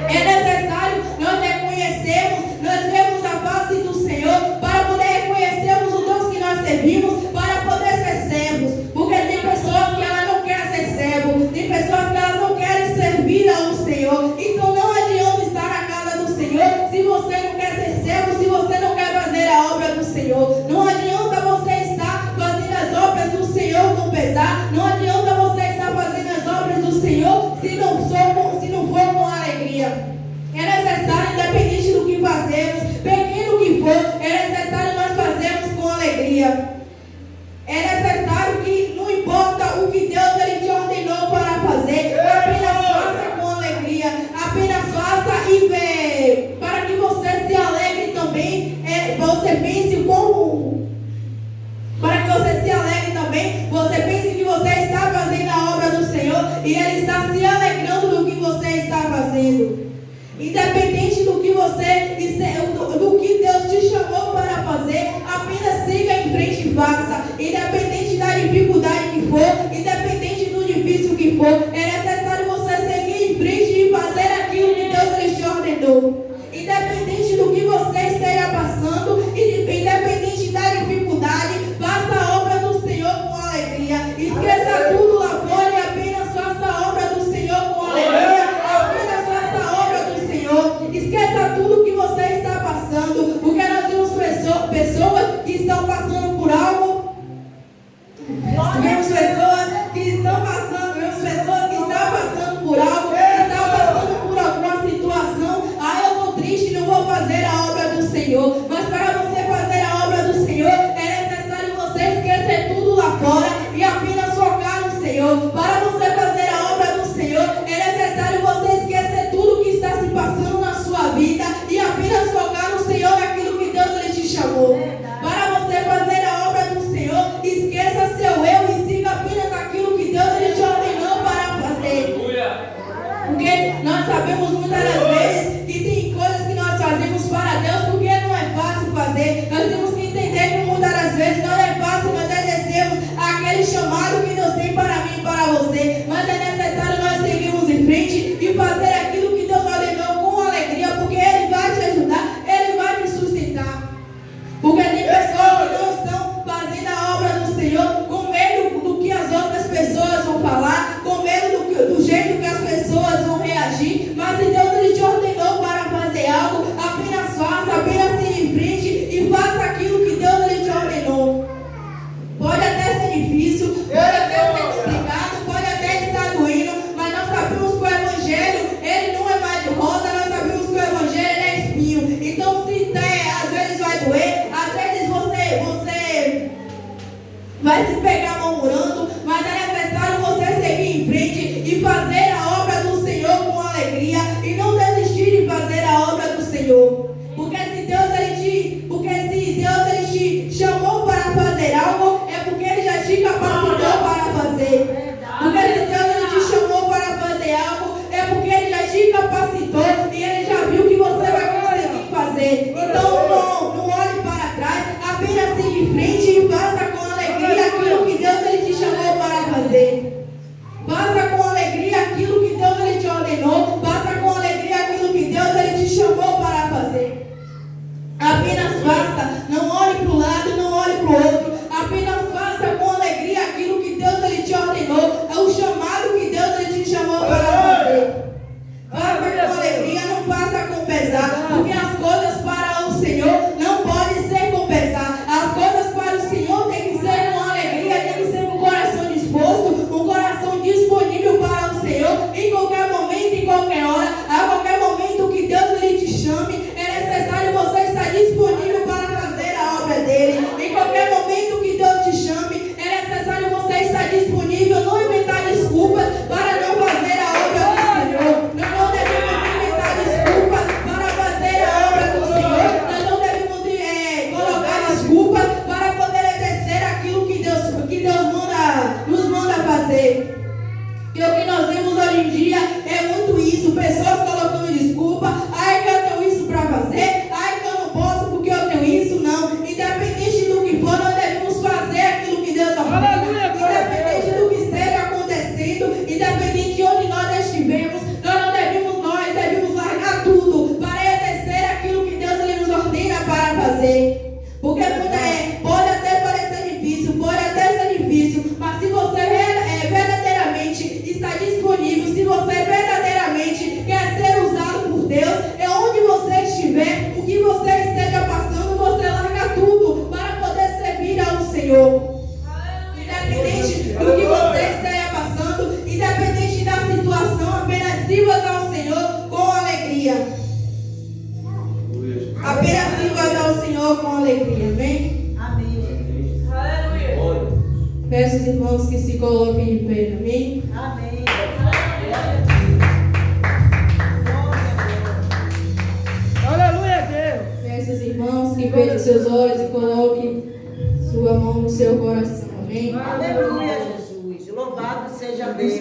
[SPEAKER 1] É necessário nós reconhecermos, nós vemos a face do Senhor para poder reconhecermos o Deus que nós servimos, para poder ser servos. Porque tem pessoas que elas não querem ser servos, tem pessoas que elas não querem servir ao Senhor. Então não adianta estar na casa do Senhor se você não quer ser servo, se você não quer fazer a obra do Senhor. Não adianta você estar fazendo as obras do Senhor com pesar, não adianta você estar fazendo as obras do Senhor se não for com alegria. É necessário, independente do que fazemos, pequeno que for, é necessário nós fazermos com alegria. É necessário que, não importa o que Deus ele te ordenou para fazer, apenas faça com alegria, apenas faça e vê, para que você se alegre também, você pense como, para que você se alegre também, você pense que você está fazendo a obra do Senhor e Ele está se alegrando do que você está fazendo. Independente do que Deus te chamou para fazer, apenas siga em frente e faça. Independente da dificuldade que for, independente do difícil que for, é necessário você seguir em frente e fazer aquilo que Deus lhe ordenou. Independente do que você esteja passando, independente da dificuldade, faça a obra do Senhor com alegria. Esqueça tudo lá fora e apenas faça a obra do Senhor com alegria. Apenas faça a obra do Senhor. Esqueça tudo que você está passando, porque nós temos pessoas que estão passando por algo. Vemos pessoas que estão passando, vemos pessoas que muitas das vezes que tem coisas que nós fazemos para Deus porque não é fácil fazer. Nós temos que entender que muitas das vezes não é fácil nós exercermos aquele chamado que Deus tem para mim e para você. Mas é necessário nós seguirmos em frente e fazer aquilo que Deus ordenou com alegria, porque Ele vai te ajudar, Ele vai te sustentar. Porque tem pessoas que não estão fazendo a obra do Senhor com medo do que as outras pessoas vão falar, com medo do jeito que as pessoas vão reagir. Mas se Deus ele te ordenou para fazer algo, apenas faça, apenas siga em frente e faça aquilo que Deus ele te ordenou. Pode até ser difícil, pode até ser complicado, pode até estar doendo, mas nós sabemos que o Evangelho ele não é mais de rosa, nós sabemos que o Evangelho ele é espinho. Então se às vezes vai doer, às vezes você vai se pegar murmurando, mas é necessário você seguir em frente e fazer a obra do Senhor com alegria e não desistir de fazer a obra do Senhor. Porque se Deus ele te chamou para fazer algo, é porque Ele já te capacitou para fazer. Porque se Deus ele te chamou para fazer algo, é porque Ele já te capacitou e Ele já viu que você vai conseguir fazer. Então não olhe para trás, apenas siga em frente e faça com alegria aquilo que Deus ele te chamou para fazer. Faça com alegria aquilo que Deus ele te ordenou. Faça com alegria aquilo que Deus ele te chamou para fazer. Apenas faça, não olhe para o lado, não olhe para o outro. Apenas faça com alegria aquilo que Deus ele te ordenou. É o chamado que Deus ele te chamou para fazer. Faça com alegria, não faça com pesar, porque as coisas para o Senhor não podem ser com pesar. As coisas para o Senhor tem que ser com alegria, tem que ser com o coração disposto, um coração disponível para o Senhor, em qualquer momento, em qualquer hora, a qualquer momento que Deus ele te chame, é necessário você estar disponível para fazer a obra dele. Em qualquer momento que Deus te chame, é necessário você estar disponível, não inventar desculpas para não fazer a obra do Senhor. Nós não devemos inventar desculpas para fazer a obra do Senhor. Nós não devemos colocar desculpas para poder exercer aquilo que Deus nos manda fazer. E o que nós vemos hoje em dia é muito isso, pessoas colocando desculpa, ai que eu tenho isso para fazer, ai que eu não posso porque eu tenho isso, não. Independente do que for, nós devemos fazer aquilo que Deus ordena, independente do que esteja acontecendo, independente de onde nós estivermos, nós devemos largar tudo para exercer aquilo que Deus ele nos ordena para fazer. Porque pode até parecer difícil, mas se você verdadeiramente está disponível, se você verdadeiramente quer ser usado por Deus, é onde você estiver, o que você esteja passando, você larga tudo para poder servir ao Senhor. Independente do que você esteja passando, independente da situação, apenas sirva ao Senhor com alegria. Apenas sirva ao Senhor com alegria, amém?
[SPEAKER 2] Amém.
[SPEAKER 5] Aleluia.
[SPEAKER 1] Peço os irmãos que se coloquem de pé, amém?
[SPEAKER 2] Amém.
[SPEAKER 3] Aleluia, Deus.
[SPEAKER 1] Peço os irmãos que fechem seus olhos e coloquem sua mão no seu coração, amém?
[SPEAKER 2] Aleluia, Jesus. Louvado seja Deus.